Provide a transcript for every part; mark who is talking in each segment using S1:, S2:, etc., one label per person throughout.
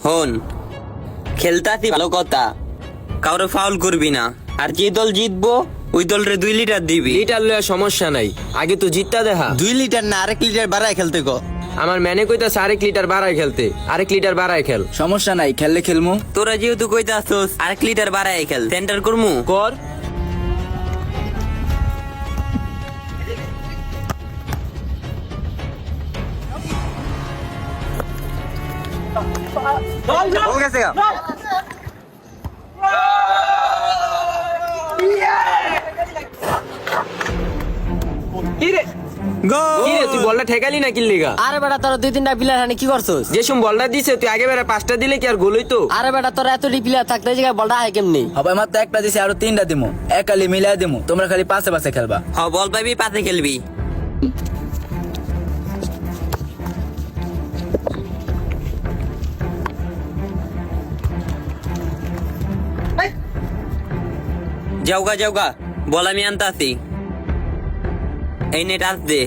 S1: হন, খেলতাছি ভালো কথা, কাউরে ফাউল করবি না। আর যে দল জিতবো ওই দলরে 2 লিটার দিবি।
S2: লিটার লয়া সমস্যা নাই, আগে তো জিতটা দেখা।
S3: 2 লিটার না 1 লিটার বাড়ায় খেলতে গো।
S2: আমার ম্যানে কইতাছে 1 লিটার বাড়ায় খেলতে, 1 লিটার বাড়ায় খেল।
S4: সমস্যা নাই, খেললে খেলমু।
S1: তোরা যেহেতু কইতাছস 1 লিটার বাড়ায় খেল, সেন্টার করমু।
S2: কর।
S3: বল গেছে গা।
S2: কি রে কি রে, তুই বলটা ঠেকালি না কিল লিগা?
S5: আরে বেটা তোরা 2-3টা প্লেয়ার হানি কি করছস?
S2: যে সম বলটা দিছে তুই আগে বেরা 5টা দিলে কি আর গোল হইতো?
S5: আরে বেটা তোরা এতটি প্লেয়ার থাকতে এই জায়গায় বলটা হয় কেমনি?
S4: হবে মাত্র একটা দিছি, আরো 3টা দিমু। একালি মিলাই দিমু, তোমরা খালি পাশে পাশে খেলবা।
S1: হ, বল পাবি, পাতে খেলবি। যাওগা যাওগা, বল আমি আনতাছি। এই নে টাচ দে।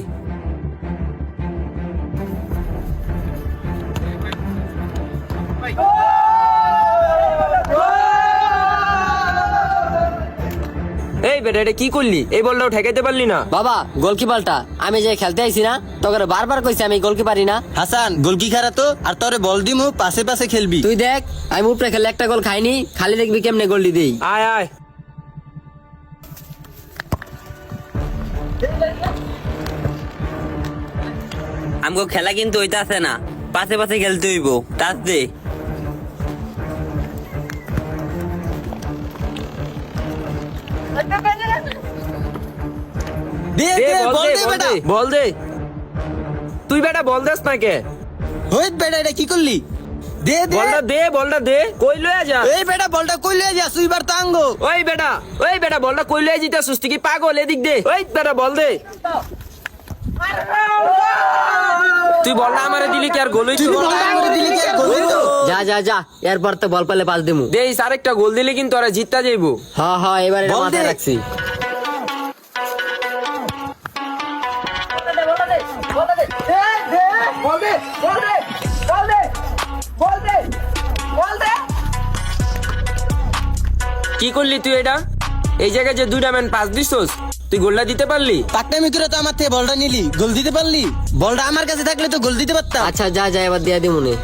S2: এই বেটা এটা কি করলি? এই বলটাও ঠেকাইতে পারলি না?
S5: বাবা গোলকিপারটা আমি যে খেলতে আইছি না তোকে বারবার কইছি আমি গোলকিপারই না।
S3: হাসান গোলকি খারা তো, আর তোরে বল দিমু, পাশে পাশে খেলবি।
S5: তুই দেখ আমি উপরে খেলে একটা গোল খাইনি, খালি দেখবি কেমনে গোলটি দেই।
S2: আয় আয়।
S1: আমগো খেলা কিন্তু হইতাছে না, পাশে পাশে খেলতে হইব। টাচ দে।
S3: দে
S2: দে
S3: দে
S2: বল
S3: বল
S2: দে,
S3: দে
S2: বল
S3: বেটা।
S2: দে, বল দে। তুই বেটা বল দেস না কে?
S3: হইত বেটা, এটা কি করলি? দে দে
S2: বলটা দে, বলটা দে। কই লয়ে যা?
S3: এই বেটা বলটা কই লয়ে যা, সুইবার তো আঙ্গো।
S2: ওই বেটা বলটা কই লয়ে জিতাছিস? তুই কি পাগল? এদিক দে। ওই বেটা বল দে। তুই বলটা আমারে দিলি কি আর গোল হইতো?
S3: তুই বলটা আমারে দিলি কি আর গোল হইতো?
S5: যা যা যা, এরপর তো বল পেলে পাস দিমু।
S2: দেই আরেকটা গোল দিলে কিন্তু ওরা জিততা যাইবো।
S5: হ এবার এটা
S3: বল
S5: মাথায়
S3: দে।
S5: রাখছি।
S2: কি করলি তুই এটা? এই জায়গায় যে 2টা ম্যান পাস দিছস, তুই গোলটা দিতে পারলি?
S3: পাকনামি করে তো আমার থেকে বলটা নিলি, গোল দিতে পারলি? বলটা আমার কাছে থাকলে তো গোল দিতে পারতাম।
S5: আচ্ছা যা যা এবার দিয়া দিমু নে।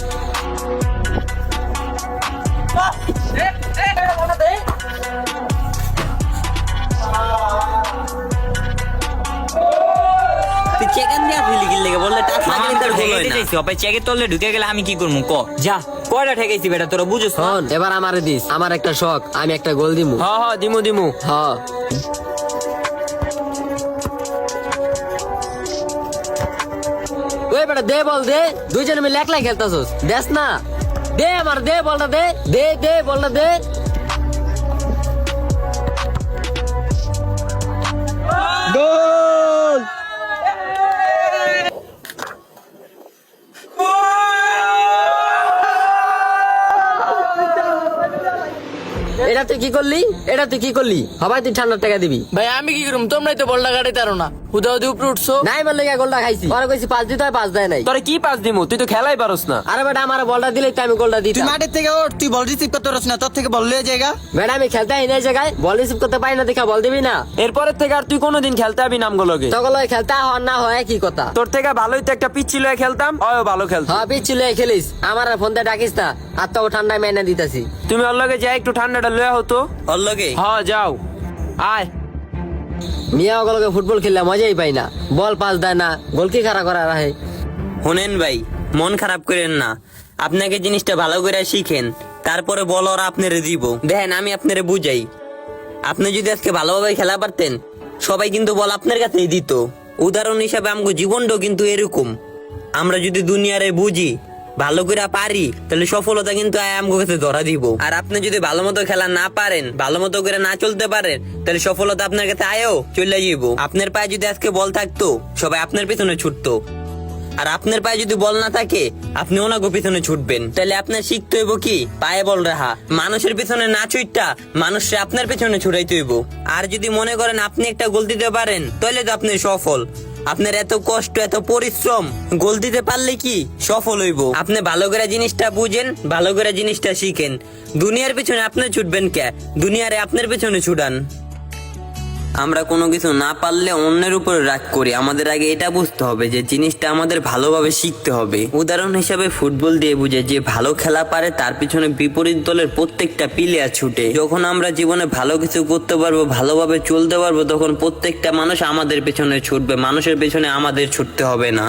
S1: তুই চেকেন দিয়া ফিলি গিল লেগে বললে টাচ লাগলে তোর গোল হয় না।
S6: অপায় চেকের তলে ঢুকে গেলে আমি কি করবো? ক
S1: যা, কয়টা ঠেকাইছি বেটা, তোরা বুঝছ না?
S5: শোন এবার আমারে দিস, আমার একটা শখ, আমি একটা গোল দিমু।
S2: হ দিমু দিমু।
S5: হ ওই বেটা দে বল দে, দুইজন মিলে একলাই খেলতাছস, দেস না। দে আমার দে বলটা দে, দে দে বলটা দে।
S3: গোল!
S5: এটা তুই কি করলি? এটা তুই কি করলি? সবাই তুই ঠান্ডা টাকা দিবি।
S7: ভাই আমি কি করুম? তোমরাই তো বলটা গাড়ি তারো না, হুদা হুদি উপরে উঠছো।
S5: নাই বললে গোলটা খাইছি, পরে কইছি পাঁচ দিতে হয়, পাঁচ দেয় নাই।
S2: তোরে কি পাস দিমু? তুই তো খেলাই পারস না।
S5: আরে বেটা আমার বলটা দিলে তো আমি গোলটা
S3: তুই
S5: দিতাম।
S3: মাঠের থেকে ওঠ, তুই বল রিসিভ করতে পারছ না, তোর থেকে বল লয়ে জায়গা।
S5: বেটা আমি খেলতে আই না এই জায়গায়, বল রিসিভ করতে পারি না দেখা বল দিবি না।
S2: এরপরের থেকে আর তুই কোনোদিন খেলতে আবি নামগুলোকে।
S5: তখন ওই খেলতে হওয়ার না হয় কি কথা।
S2: তোর থেকে ভালোই তো একটা পিচ্ছি লয়ে খেলতাম, অয় ভালো খেলতো।
S5: হ্যাঁ পিচ্ছি লয়ে খেলিস, আমার আর ফোন দিয়ে ডাকিস না, আর তো ঠান্ডায় মেনে দিতেছি।
S2: তুমি ওর লগে যাই একটু ঠান্ডাটা লয়ে হতো।
S1: ওর লগে
S2: হ্যাঁ যাও, আয়।
S5: মিয়া ওগুলোকে ফুটবল খেললে মজাই পাই না, বল পাস দেয় না, গোল কি খারাপ করা রাখে।
S1: শোনেন ভাই, মন খারাপ করেন না, আপনাকে জিনিসটা ভালো করে শিখেন, তারপরে বল ওরা আপনারে দিব। দেখেন আমি আপনারে বুঝাই, আপনি যদি আজকে ভালোভাবে খেলা পারতেন সবাই কিন্তু বল আপনার কাছেই দিত। উদাহরণ হিসাবে আমগো জীবনটাও কিন্তু এরকম, আমরা যদি দুনিয়ারে বুঝি ভালো করে পারি তাহলে সফলতা কিন্তু আমগো কাছে ধরা দিব। আর আপনি যদি ভালো মতো খেলা না পারেন, ভালো মতো করে না চলতে পারেন, তাহলে সফলতা আপনার কাছে আয়ও চলে যাইব। আপনার পায়ে যদি আজকে বল থাকতো সবাই আপনার পেছনে ছুটতো, আর আপনার পায়ে যদি বল না থাকে আপনি ওনাকে পিছনে ছুটবেন। তাহলে আপনার শিখতে হইব কি পায়ে বল রাখা, মানুষের পিছনে না ছুটটা মানুষকে আপনার পেছনে ছুটাইতে হইব। আর যদি মনে করেন আপনি একটা গোল দিতে পারেন তাহলে তো আপনি সফল। আপনার এত কষ্ট এত পরিশ্রম গোল দিতে পারলে কি সফল হইব। আপনি ভালো করে জিনিসটা বুঝেন, ভালো করে জিনিসটা শিখেন। দুনিয়ার পিছনে আপনি ছুটবেন কে, দুনিয়ারে আপনার পিছনে ছুটান। আমরা কোনো কিছু না পারলে অন্যের উপরে রাগ করি। আমাদের আগে এটা বুঝতে হবে যে জিনিসটা আমাদের ভালোভাবে শিখতে হবে। উদাহরণ হিসাবে ফুটবল দিয়ে বুঝে, যে ভালো খেলা পারে তার পিছনে বিপরীত দলের প্রত্যেকটা প্লেয়ার ছুটে। যখন আমরা জীবনে ভালো কিছু করতে পারবো, ভালোভাবে চলতে পারবো, তখন প্রত্যেকটা মানুষ আমাদের পেছনে ছুটবে, মানুষের পেছনে আমাদের ছুটতে হবে না।